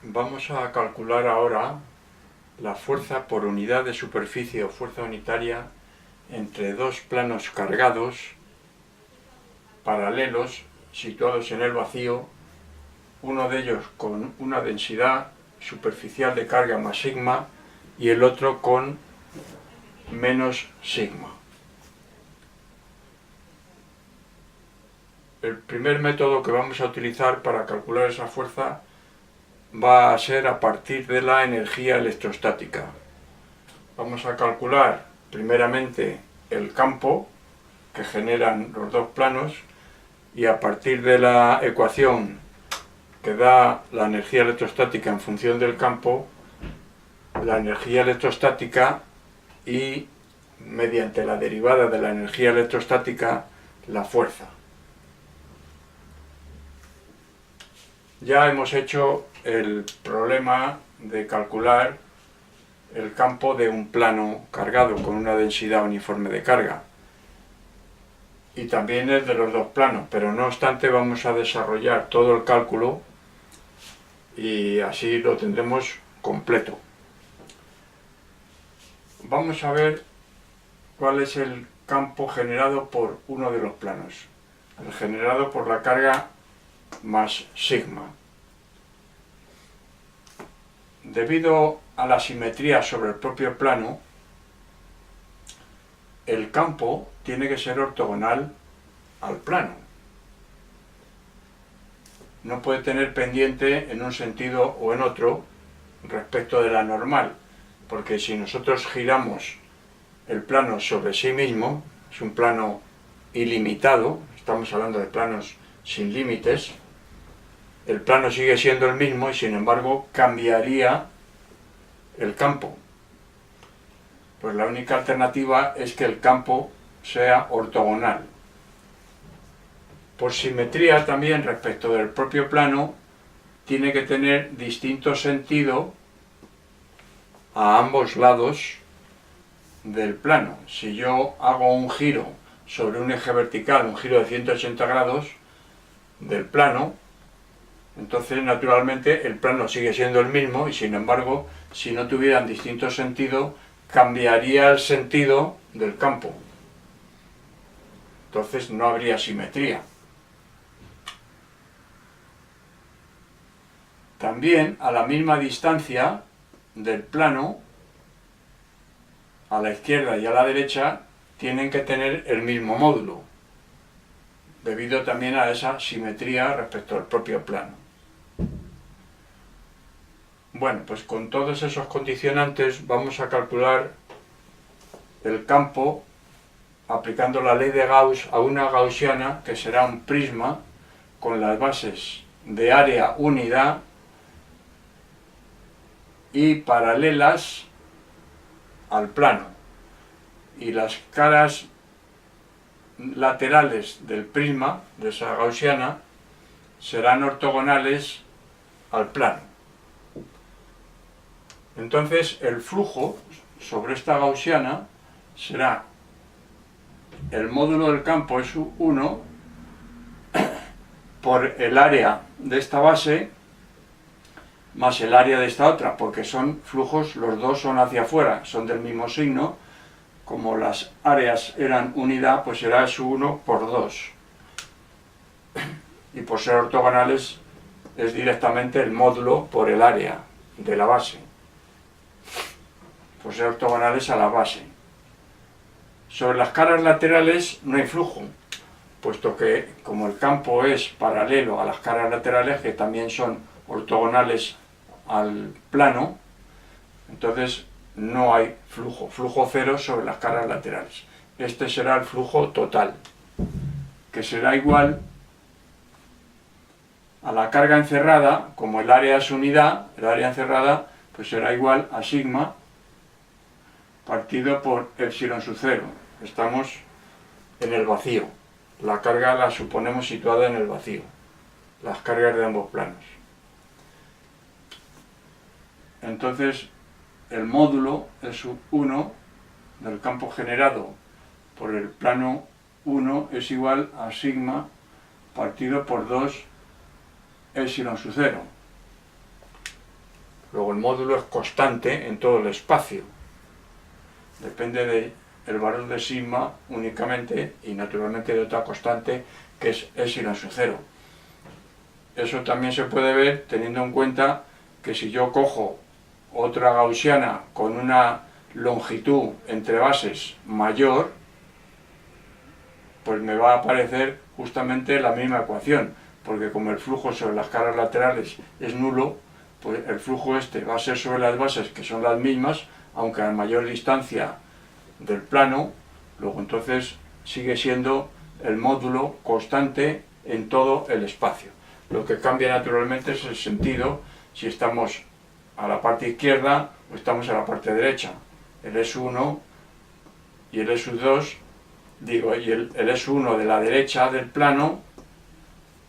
Vamos a calcular ahora la fuerza por unidad de superficie o fuerza unitaria entre dos planos cargados, paralelos, situados en el vacío, uno de ellos con una densidad superficial de carga más sigma y el otro con menos sigma. El primer método que vamos a utilizar para calcular esa fuerza va a ser a partir de la energía electrostática. Vamos a calcular primeramente el campo que generan los dos planos y a partir de la ecuación que da la energía electrostática en función del campo, la energía electrostática y mediante la derivada de la energía electrostática la fuerza. Ya hemos hecho el problema de calcular el campo de un plano cargado con una densidad uniforme de carga y también el de los dos planos, pero no obstante vamos a desarrollar todo el cálculo y así lo tendremos completo. Vamos a ver cuál es el campo generado por uno de los planos, el generado por la carga más sigma. Debido a la simetría sobre el propio plano, el campo tiene que ser ortogonal al plano. No puede tener pendiente en un sentido o en otro respecto de la normal, porque si nosotros giramos el plano sobre sí mismo, es un plano ilimitado, estamos hablando de planos sin límites, el plano sigue siendo el mismo y sin embargo cambiaría el campo. Pues la única alternativa es que el campo sea ortogonal. Por simetría también respecto del propio plano, tiene que tener distinto sentido a ambos lados del plano. Si yo hago un giro sobre un eje vertical, un giro de 180 grados del plano, entonces naturalmente el plano sigue siendo el mismo y sin embargo, si no tuvieran distinto sentido, cambiaría el sentido del campo. Entonces no habría simetría. También a la misma distancia del plano, a la izquierda y a la derecha, tienen que tener el mismo módulo, debido también a esa simetría respecto al propio plano. Bueno, pues con todos esos condicionantes vamos a calcular el campo aplicando la ley de Gauss a una gaussiana que será un prisma con las bases de área unidad y paralelas al plano, y las caras laterales del prisma de esa gaussiana serán ortogonales al plano. Entonces el flujo sobre esta gaussiana será el módulo del campo es 1 por el área de esta base más el área de esta otra, porque son flujos, los dos son hacia afuera, son del mismo signo. Como las áreas eran unidad, pues será S1 por 2. Y por ser ortogonales es directamente el módulo por el área de la base. Por ser ortogonales a la base. Sobre las caras laterales no hay flujo, puesto que como el campo es paralelo a las caras laterales, que también son ortogonales al plano, entonces no hay flujo, flujo cero sobre las caras laterales. Este será el flujo total, que será igual a la carga encerrada, como el área es unidad, el área encerrada pues será igual a sigma partido por epsilon sub 0. Estamos en el vacío, la carga la suponemos situada en el vacío, las cargas de ambos planos. Entonces el módulo es 1 del campo generado por el plano 1 es igual a sigma partido por 2 epsilon sub 0. Luego el módulo es constante en todo el espacio. Depende del valor de sigma únicamente y naturalmente de otra constante que es epsilon sub 0. Eso también se puede ver teniendo en cuenta que si yo cojo otra gaussiana con una longitud entre bases mayor, pues me va a aparecer justamente la misma ecuación, porque como el flujo sobre las caras laterales es nulo, pues el flujo este va a ser sobre las bases que son las mismas, aunque a mayor distancia del plano. Luego entonces sigue siendo el módulo constante en todo el espacio. Lo que cambia naturalmente es el sentido, si estamos a la parte izquierda o estamos a la parte derecha. El S1 y el S2, y el S1 de la derecha del plano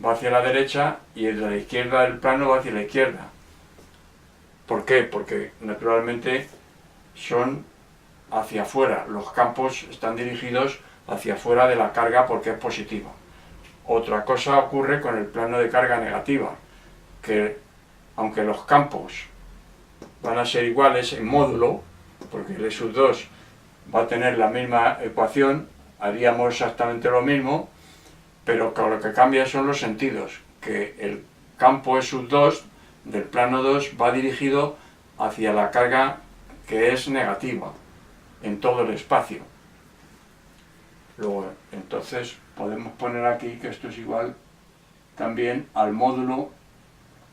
va hacia la derecha y el de la izquierda del plano va hacia la izquierda. ¿Por qué? Porque naturalmente son hacia afuera, los campos están dirigidos hacia afuera de la carga porque es positiva. Otra cosa ocurre con el plano de carga negativa, que aunque los campos van a ser iguales en módulo, porque el E2 va a tener la misma ecuación, haríamos exactamente lo mismo, pero lo que cambia son los sentidos, que el campo E2 del plano 2 va dirigido hacia la carga que es negativa en todo el espacio. Luego, entonces, podemos poner aquí que esto es igual también al módulo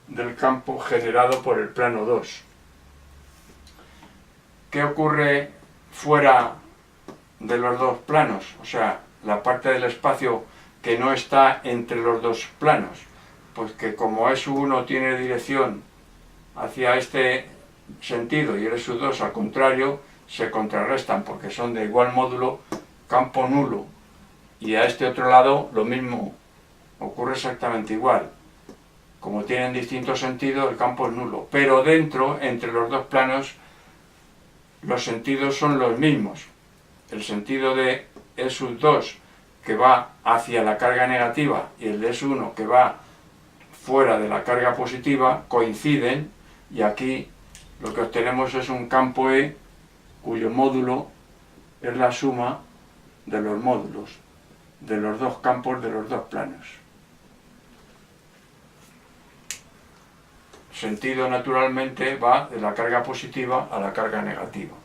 del campo generado por el plano 2. ¿Qué ocurre fuera de los dos planos? O sea, la parte del espacio que no está entre los dos planos. Pues que como S1 tiene dirección hacia este sentido y el S2 al contrario, se contrarrestan porque son de igual módulo, campo nulo. Y a este otro lado lo mismo, ocurre exactamente igual. Como tienen distintos sentidos, el campo es nulo. Pero dentro, entre los dos planos, los sentidos son los mismos. El sentido de S2 que va hacia la carga negativa y el de S1 que va fuera de la carga positiva coinciden, y aquí lo que obtenemos es un campo E cuyo módulo es la suma de los módulos de los dos campos de los dos planos. Sentido naturalmente va de la carga positiva a la carga negativa.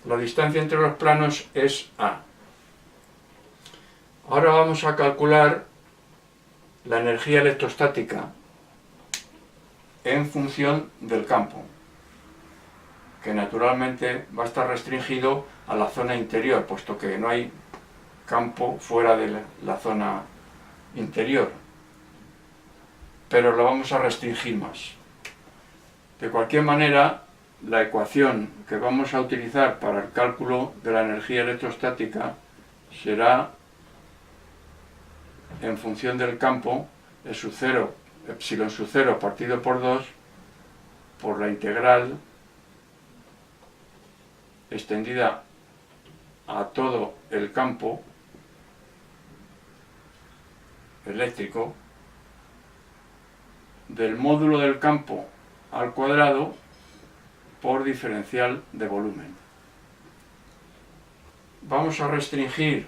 La distancia entre los planos es A. Ahora vamos a calcular la energía electrostática en función del campo, que naturalmente va a estar restringido a la zona interior, puesto que no hay campo fuera de la zona interior, pero lo vamos a restringir más. De cualquier manera, la ecuación que vamos a utilizar para el cálculo de la energía electrostática será, en función del campo, epsilon sub 0 partido por 2 por la integral extendida a todo el campo eléctrico del módulo del campo al cuadrado por diferencial de volumen. Vamos a restringir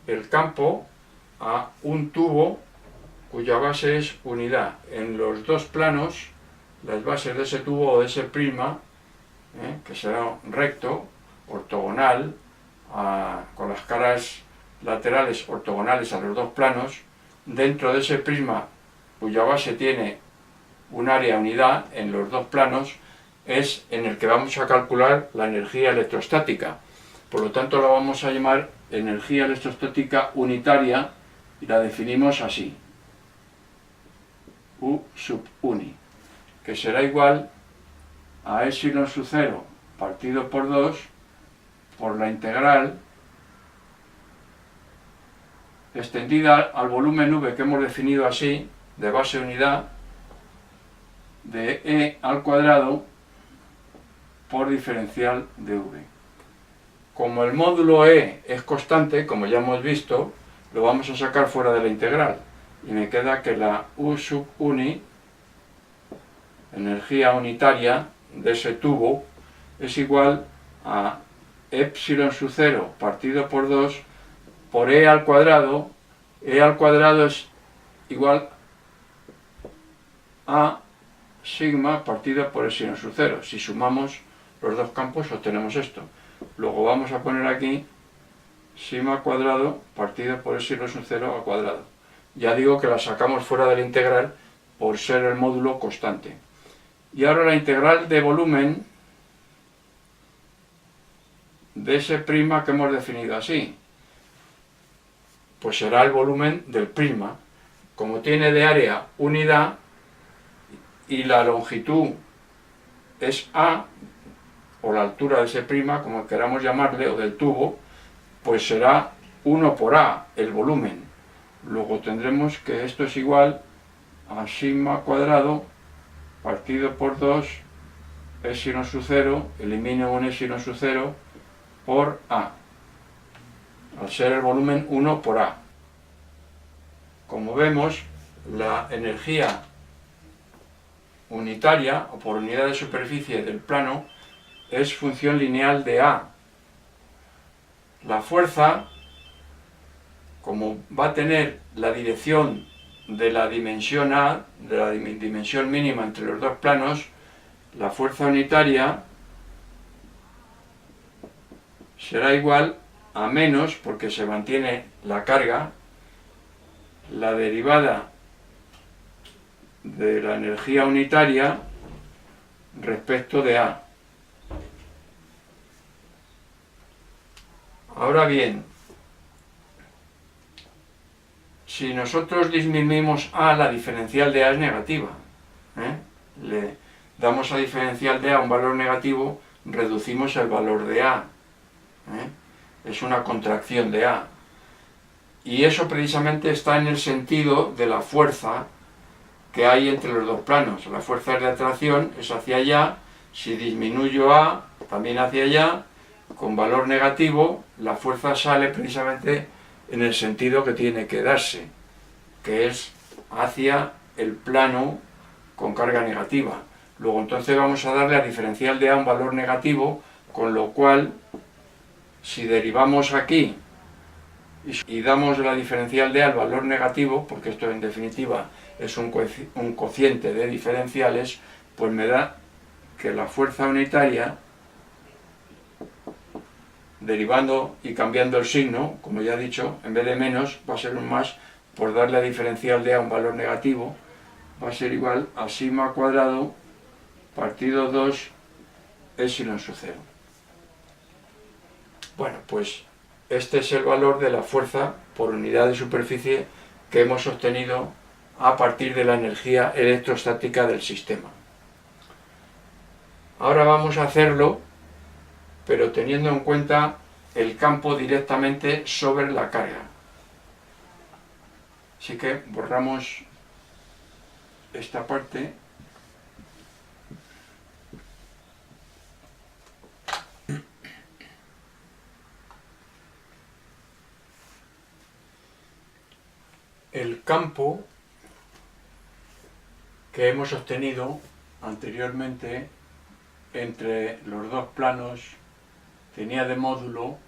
el campo a un tubo cuya base es unidad. En los dos planos, las bases de ese tubo o de ese prisma, que será recto, ortogonal, con las caras laterales ortogonales a los dos planos, dentro de ese prisma cuya base tiene un área unidad en los dos planos, es en el que vamos a calcular la energía electrostática. Por lo tanto, la vamos a llamar energía electrostática unitaria y la definimos así: U sub uni, que será igual a epsilon sub 0 partido por 2 por la integral extendida al volumen V que hemos definido así, de base unidad, de E al cuadrado por diferencial de V. Como el módulo E es constante, como ya hemos visto, lo vamos a sacar fuera de la integral y me queda que la U sub uni energía unitaria de ese tubo es igual a epsilon sub 0 partido por 2 por E al cuadrado. E al cuadrado es igual a sigma partido por epsilon sub 0. Si sumamos los dos campos obtenemos esto. Luego vamos a poner aquí sigma al cuadrado partido por epsilon sub 0 al cuadrado. Ya digo que la sacamos fuera del integral por ser el módulo constante. Y ahora la integral de volumen de ese prisma que hemos definido así, pues será el volumen del prisma. Como tiene de área unidad y la longitud es A, o la altura de ese prisma, como queramos llamarle, o del tubo, pues será 1 por A, el volumen. Luego tendremos que esto es igual a sigma cuadrado partido por 2 epsilon sub 0, elimino un epsilon sub 0 por A, al ser el volumen 1 por A. Como vemos, la energía unitaria, o por unidad de superficie del plano, es función lineal de A. La fuerza, como va a tener la dirección de la dimensión A, de la dimensión mínima entre los dos planos, la fuerza unitaria será igual a menos, porque se mantiene la carga, la derivada de la energía unitaria respecto de A. Ahora bien, si nosotros disminuimos A, la diferencial de A es negativa. Le damos a diferencial de A un valor negativo, reducimos el valor de A. Es una contracción de A. Y eso precisamente está en el sentido de la fuerza que hay entre los dos planos. La fuerza de atracción es hacia allá. Si disminuyo A, también hacia allá, con valor negativo, la fuerza sale precisamente en el sentido que tiene que darse, que es hacia el plano con carga negativa. Luego entonces vamos a darle a diferencial de A un valor negativo, con lo cual, si derivamos aquí y damos la diferencial de A al valor negativo, porque esto en definitiva es un cociente de diferenciales, pues me da que la fuerza unitaria, derivando y cambiando el signo, como ya he dicho, en vez de menos va a ser un más, por darle a diferencial de A un valor negativo, va a ser igual a sigma cuadrado partido 2 epsilon sub 0. Bueno, pues este es el valor de la fuerza por unidad de superficie que hemos obtenido a partir de la energía electrostática del sistema. Ahora vamos a hacerlo, pero teniendo en cuenta el campo directamente sobre la carga. Así que borramos esta parte. El campo que hemos obtenido anteriormente entre los dos planos tenía de módulo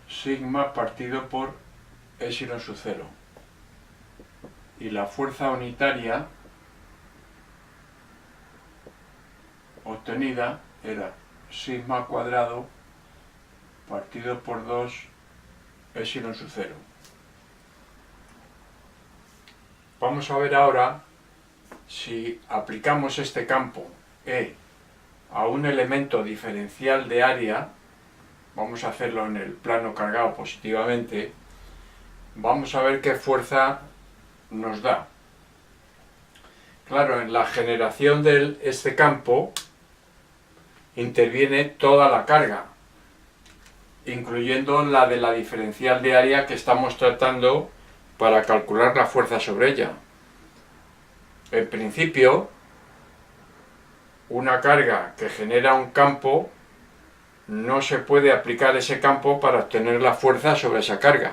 sigma partido por epsilon sub 0, y la fuerza unitaria obtenida era sigma cuadrado partido por 2 epsilon sub 0. Vamos a ver ahora si aplicamos este campo E a un elemento diferencial de área. Vamos a hacerlo en el plano cargado positivamente. Vamos a ver qué fuerza nos da. Claro, en la generación de este campo interviene toda la carga, incluyendo la de la diferencial de área que estamos tratando para calcular la fuerza sobre ella. En principio, una carga que genera un campo, no se puede aplicar ese campo para obtener la fuerza sobre esa carga.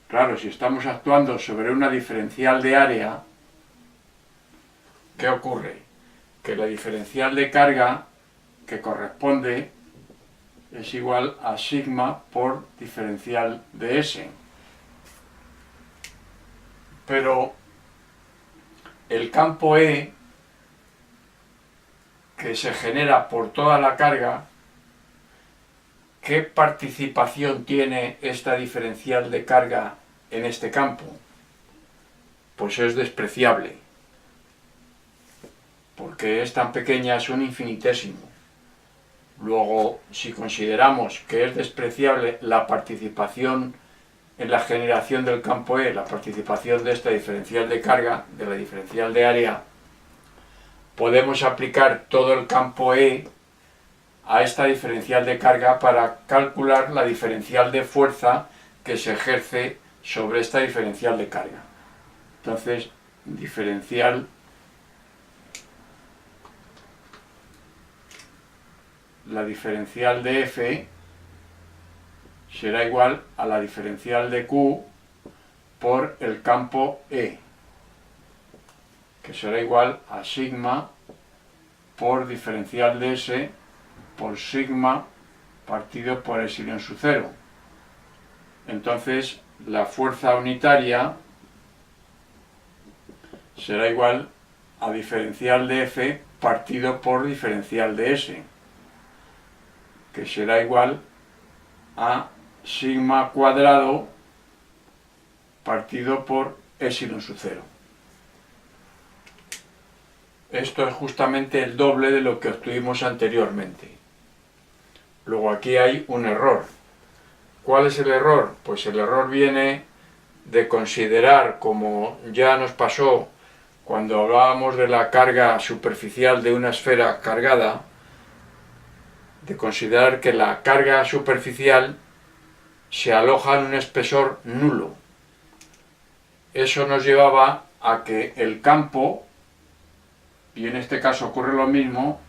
Claro, si estamos actuando sobre una diferencial de área, ¿qué ocurre? Que la diferencial de carga que corresponde es igual a sigma por diferencial de S. Pero el campo E, que se genera por toda la carga, ¿qué participación tiene esta diferencial de carga en este campo? Pues es despreciable, porque es tan pequeña, es un infinitésimo. Luego, si consideramos que es despreciable la participación en la generación del campo E, la participación de esta diferencial de carga, de la diferencial de área, podemos aplicar todo el campo E a esta diferencial de carga para calcular la diferencial de fuerza que se ejerce sobre esta diferencial de carga. Entonces, la diferencial de F será igual a la diferencial de Q por el campo E, que será igual a sigma por diferencial de S por sigma partido por epsilon sub 0. Entonces, la fuerza unitaria será igual a diferencial de F partido por diferencial de S, que será igual a sigma cuadrado partido por epsilon sub 0. Esto es justamente el doble de lo que obtuvimos anteriormente. Luego aquí hay un error. ¿Cuál es el error? Pues el error viene de considerar, como ya nos pasó cuando hablábamos de la carga superficial de una esfera cargada, de considerar que la carga superficial se aloja en un espesor nulo. Eso nos llevaba a que el campo, y en este caso ocurre lo mismo,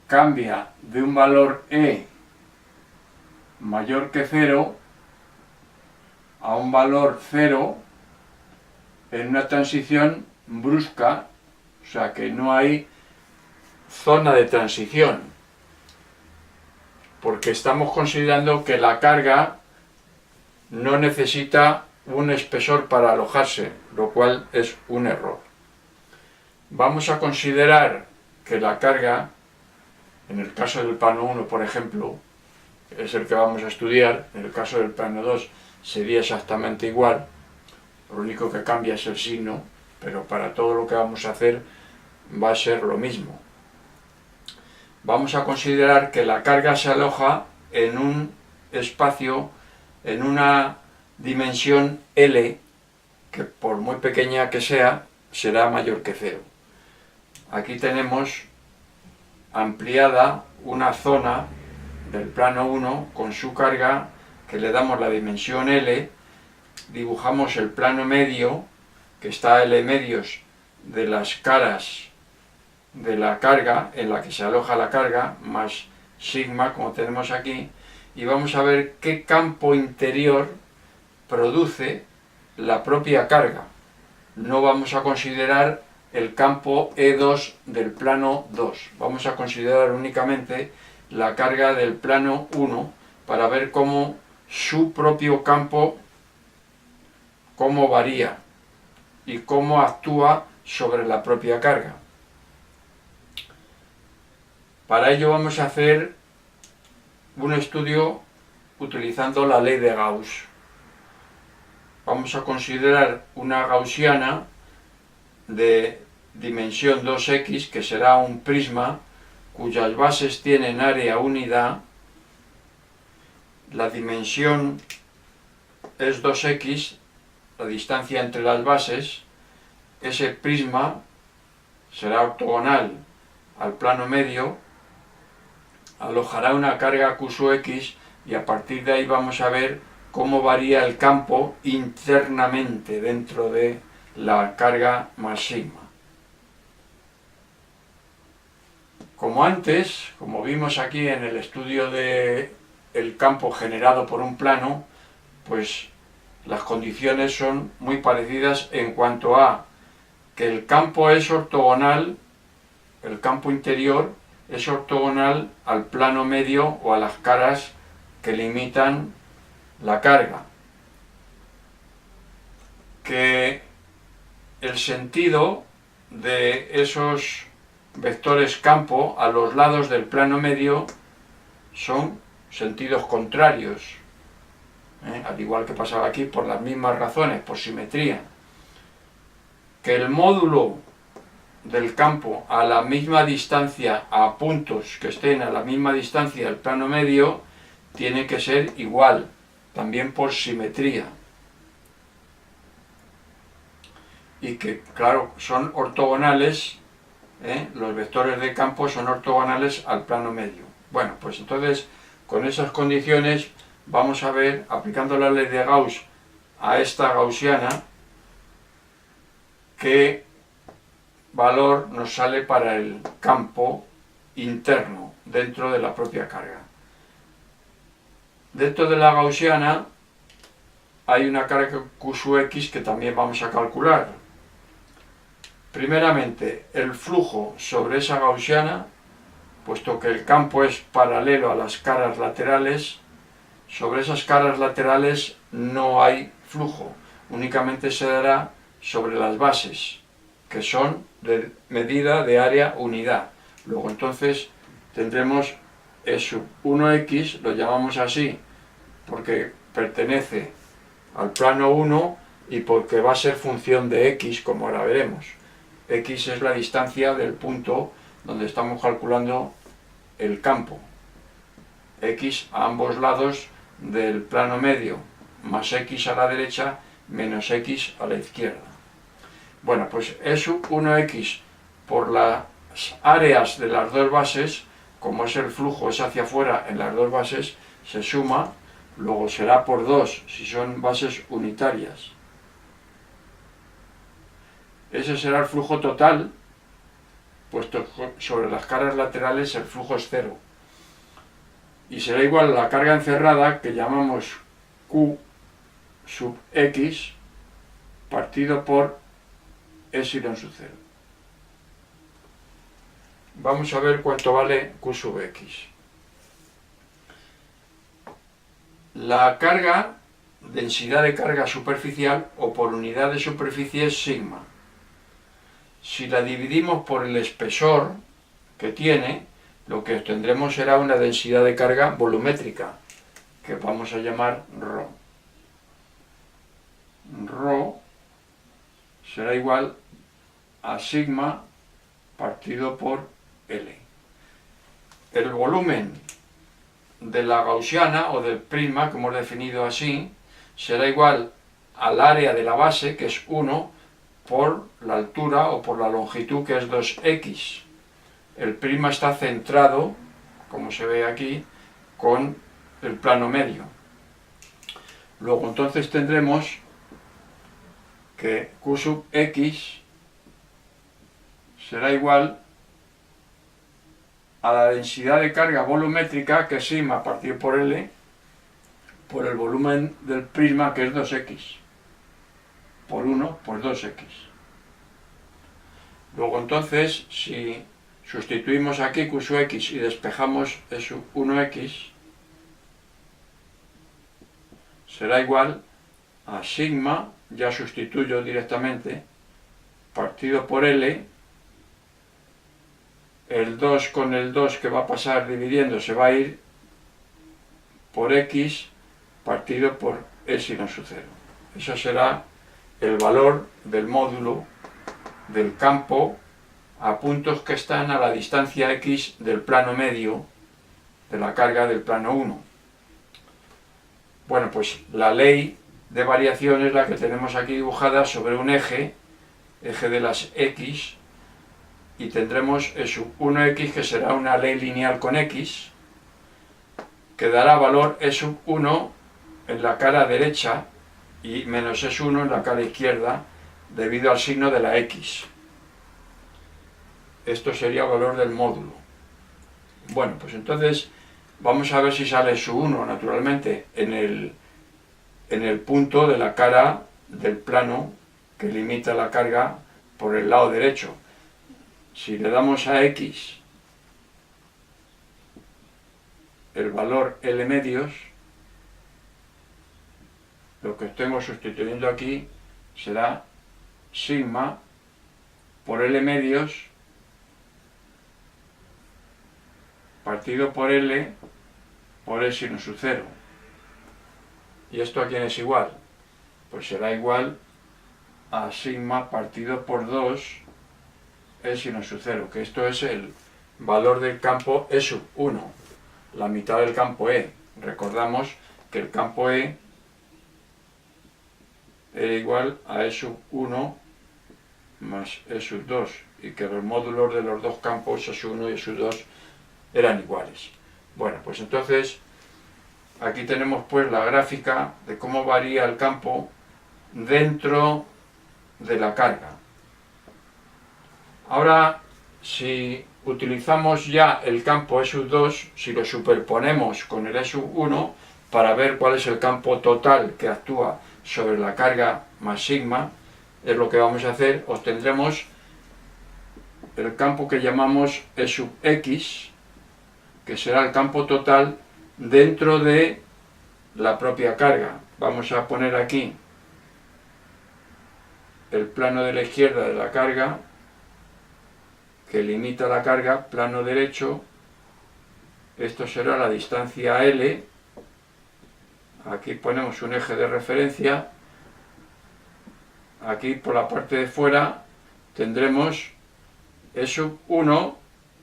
cambia de un valor E mayor que 0 a un valor 0 en una transición brusca, o sea que no hay zona de transición, porque estamos considerando que la carga no necesita un espesor para alojarse, lo cual es un error. Vamos a considerar que la carga, en el caso del plano 1, por ejemplo, es el que vamos a estudiar, en el caso del plano 2 sería exactamente igual, lo único que cambia es el signo, pero para todo lo que vamos a hacer va a ser lo mismo. Vamos a considerar que la carga se aloja en un espacio, en una dimensión L, que por muy pequeña que sea, será mayor que 0. Aquí tenemos ampliada una zona del plano 1 con su carga, que le damos la dimensión L, dibujamos el plano medio, que está a L medios de las caras de la carga, en la que se aloja la carga, más sigma, como tenemos aquí, y vamos a ver qué campo interior produce la propia carga. No vamos a considerar el campo E2 del plano 2, vamos a considerar únicamente la carga del plano 1 para ver cómo su propio campo, cómo varía y cómo actúa sobre la propia carga. Para ello vamos a hacer un estudio utilizando la ley de Gauss. Vamos a considerar una gaussiana de dimensión 2x, que será un prisma cuyas bases tienen área unidad. La dimensión es 2x, la distancia entre las bases. Ese prisma será ortogonal al plano medio, alojará una carga Q sub x, y a partir de ahí vamos a ver cómo varía el campo internamente dentro de la carga más sigma. Como antes, como vimos aquí en el estudio del campo generado por un plano, pues las condiciones son muy parecidas en cuanto a que el campo es ortogonal, el campo interior es ortogonal al plano medio o a las caras que limitan la carga. Que el sentido de esos vectores campo a los lados del plano medio son sentidos contrarios, al igual que pasaba aquí, por las mismas razones, por simetría. Que el módulo del campo a la misma distancia, a puntos que estén a la misma distancia del plano medio, tiene que ser igual, también por simetría. Y que, claro, son ortogonales, los vectores de campo son ortogonales al plano medio. Bueno, pues entonces, con esas condiciones, vamos a ver, aplicando la ley de Gauss a esta gaussiana, qué valor nos sale para el campo interno, dentro de la propia carga. Dentro de la gaussiana hay una carga Q sub X que también vamos a calcular. Primeramente, el flujo sobre esa gaussiana, puesto que el campo es paralelo a las caras laterales, sobre esas caras laterales no hay flujo, únicamente se dará sobre las bases, que son de medida de área unidad. Luego entonces tendremos E sub 1x, lo llamamos así porque pertenece al plano 1 y porque va a ser función de x, como ahora veremos. X es la distancia del punto donde estamos calculando el campo. X a ambos lados del plano medio, más x a la derecha, menos x a la izquierda. Bueno, pues E sub 1x por las áreas de las dos bases, como es el flujo, es hacia afuera en las dos bases, se suma, luego será por 2 si son bases unitarias. Ese será el flujo total, puesto que sobre las caras laterales el flujo es 0. Y será igual a la carga encerrada, que llamamos Q sub X, partido por epsilon sub 0. Vamos a ver cuánto vale Q sub X. La carga, densidad de carga superficial o por unidad de superficie es sigma. Si la dividimos por el espesor que tiene, lo que obtendremos será una densidad de carga volumétrica, que vamos a llamar ρ. Ρ será igual a sigma partido por L. El volumen de la gaussiana o del prisma, que hemos definido así, será igual al área de la base, que es 1, por la altura o por la longitud, que es 2x. El prisma está centrado, como se ve aquí, con el plano medio. Luego entonces tendremos que Q sub X será igual a la densidad de carga volumétrica, que es sigma partido por L, por el volumen del prisma, que es 2x, por 1, pues 2x. Luego entonces, si sustituimos aquí Q sub X y despejamos E sub 1x, será igual a sigma, ya sustituyo directamente, partido por L, el 2 con el 2 que va a pasar dividiendo se va a ir por x partido por epsilon sub 0. Eso será el valor del módulo del campo a puntos que están a la distancia x del plano medio de la carga del plano 1. Bueno, pues la ley de variación es la que tenemos aquí dibujada sobre un eje de las x, y tendremos E sub 1x, que será una ley lineal con x, que dará valor E sub 1 en la cara derecha y menos E sub 1 en la cara izquierda, debido al signo de la x. Esto sería el valor del módulo. Bueno, pues entonces vamos a ver si sale E sub 1, naturalmente, en el punto de la cara del plano que limita la carga por el lado derecho. Si le damos a x el valor L medios, lo que tengo sustituyendo aquí será sigma por L medios partido por L por E sin su 0. ¿Y esto a quién es igual? Pues será igual a sigma partido por 2 E sin su 0, que esto es el valor del campo E sub 1, la mitad del campo E. Recordamos que el campo E era igual a E sub 1 más E sub 2, y que los módulos de los dos campos, E sub 1 y E sub 2, eran iguales. Bueno, pues entonces aquí tenemos pues la gráfica de cómo varía el campo dentro de la carga. Ahora, si utilizamos ya el campo E sub 2, si lo superponemos con el E sub 1, para ver cuál es el campo total que actúa sobre la carga más sigma, es lo que vamos a hacer. Obtendremos el campo que llamamos E sub x, que será el campo total dentro de la propia carga. Vamos a poner aquí el plano de la izquierda de la carga, que limita la carga, plano derecho. Esto será la distancia L. Aquí ponemos un eje de referencia. Aquí por la parte de fuera tendremos E sub 1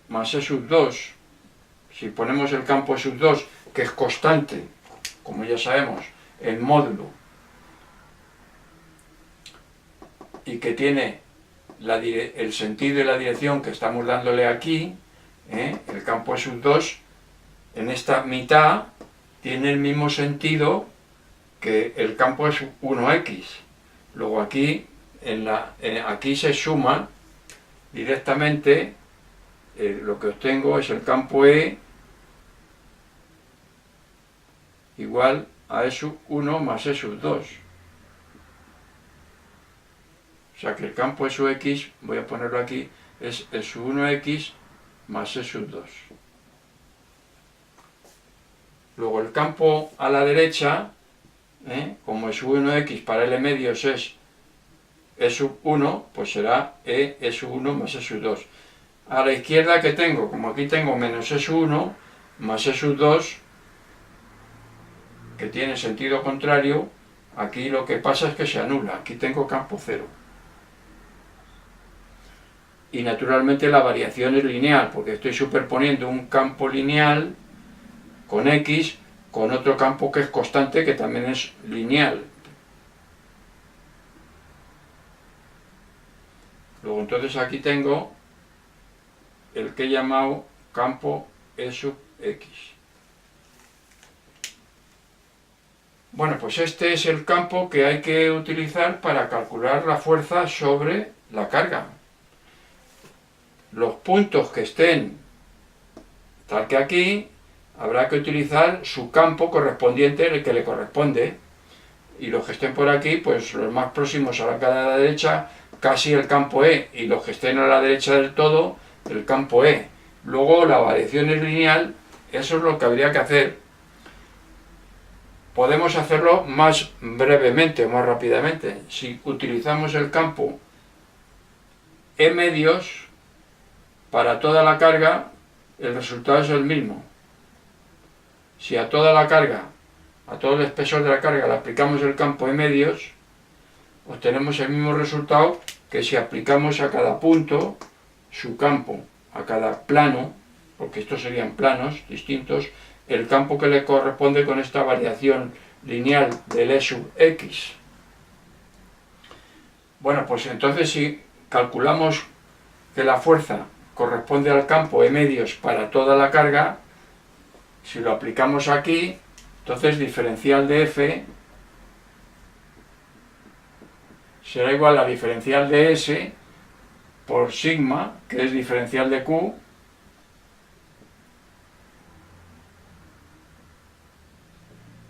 más E sub 2. Si ponemos el campo E sub 2, que es constante, como ya sabemos, en módulo, y que tiene el sentido y la dirección que estamos dándole aquí, el campo E sub 2, en esta mitad, tiene el mismo sentido que el campo E sub 1x. Luego aquí, aquí se suma directamente, lo que obtengo es el campo E igual a E sub 1 más E sub 2. O sea que el campo E sub x, voy a ponerlo aquí, es E sub 1x más E sub 2. Luego el campo a la derecha, como E sub 1x para L medios es E sub 1, pues será E sub 1 más E sub 2. A la izquierda, que tengo, como aquí tengo menos E sub 1 más E sub 2, que tiene sentido contrario, aquí lo que pasa es que se anula. Aquí tengo campo 0. Y naturalmente la variación es lineal, porque estoy superponiendo un campo lineal con X con otro campo que es constante, que también es lineal. Luego entonces aquí tengo el que he llamado campo E sub x. Bueno, pues este es el campo que hay que utilizar para calcular la fuerza sobre la carga. Los puntos que estén tal que aquí, habrá que utilizar su campo correspondiente, el que le corresponde, y los que estén por aquí, pues los más próximos a la cara de la derecha, casi el campo E, y los que estén a la derecha del todo, el campo E. Luego la variación es lineal, eso es lo que habría que hacer. Podemos hacerlo más brevemente, más rápidamente. Si utilizamos el campo E medios para toda la carga, el resultado es el mismo. Si a toda la carga, a todo el espesor de la carga, le aplicamos el campo E medios, obtenemos el mismo resultado que si aplicamos a cada punto su campo, a cada plano, porque estos serían planos distintos, el campo que le corresponde con esta variación lineal del E sub x. Bueno, pues entonces si calculamos que la fuerza corresponde al campo E medios para toda la carga, si lo aplicamos aquí, entonces diferencial de F será igual a diferencial de S por sigma, que es diferencial de Q,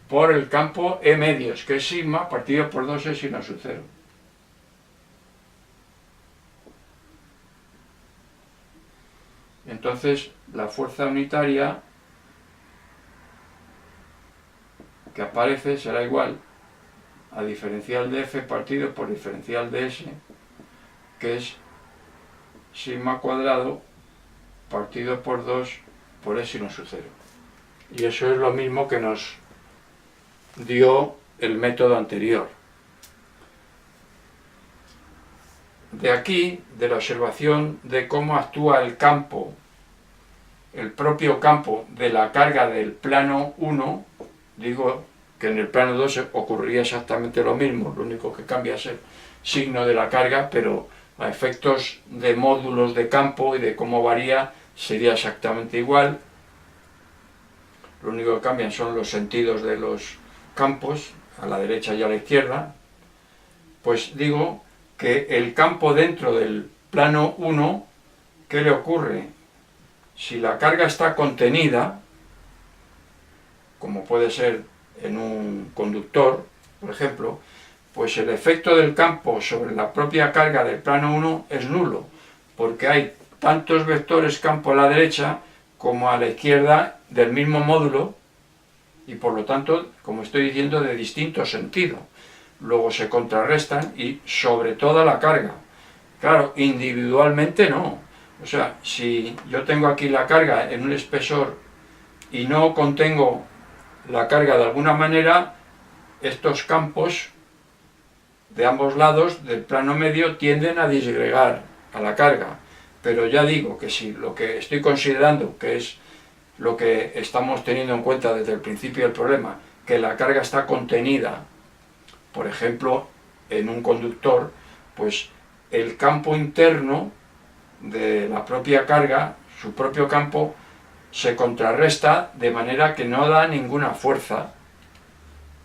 por el campo E medios, que es sigma partido por 2E sin a su 0. entonces la fuerza unitaria que aparece será igual a diferencial de F partido por diferencial de S, que es sigma cuadrado partido por 2 por epsilon sub 0. Y eso es lo mismo que nos dio el método anterior. De aquí, de la observación de cómo actúa el campo, el propio campo de la carga del plano 1, digo que en el plano 2 ocurría exactamente lo mismo, lo único que cambia es el signo de la carga, pero a efectos de módulos de campo y de cómo varía sería exactamente igual. Lo único que cambian son los sentidos de los campos, a la derecha y a la izquierda. Pues digo que el campo dentro del plano 1, ¿qué le ocurre? Si la carga está contenida, como puede ser en un conductor, por ejemplo, pues el efecto del campo sobre la propia carga del plano 1 es nulo, porque hay tantos vectores campo a la derecha como a la izquierda del mismo módulo, y por lo tanto, como estoy diciendo, de distinto sentido. Luego se contrarrestan y sobre toda la carga. Claro, individualmente no. O sea, si yo tengo aquí la carga en un espesor y no contengo la carga de alguna manera, estos campos de ambos lados del plano medio tienden a disgregar a la carga. Pero ya digo que si lo que estoy considerando, que es lo que estamos teniendo en cuenta desde el principio del problema, que la carga está contenida, por ejemplo, en un conductor, pues el campo interno de la propia carga, su propio campo, se contrarresta de manera que no da ninguna fuerza,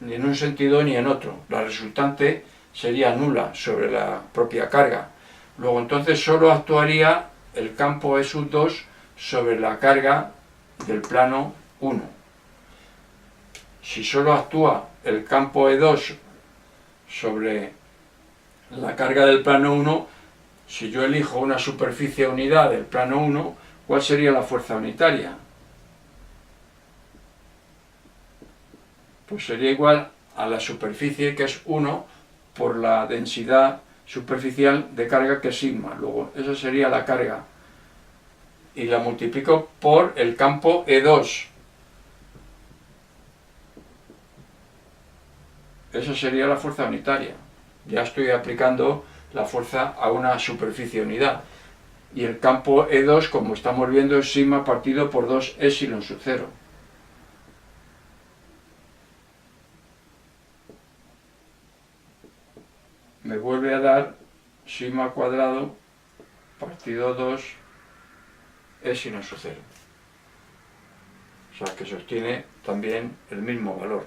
ni en un sentido ni en otro. La resultante sería nula sobre la propia carga. Luego entonces solo actuaría el campo E sub 2 sobre la carga del plano 1. Si solo actúa el campo E2 sobre la carga del plano 1, si yo elijo una superficie unidad del plano 1, ¿cuál sería la fuerza unitaria? Pues sería igual a la superficie, que es 1, por la densidad superficial de carga, que es sigma. Luego, esa sería la carga. Y la multiplico por el campo E2. Esa sería la fuerza unitaria. Ya estoy aplicando la fuerza a una superficie unidad. Y el campo E2, como estamos viendo, es sigma partido por 2 epsilon sub 0. Me vuelve a dar sigma cuadrado partido 2 epsilon sub 0. O sea que sostiene también el mismo valor.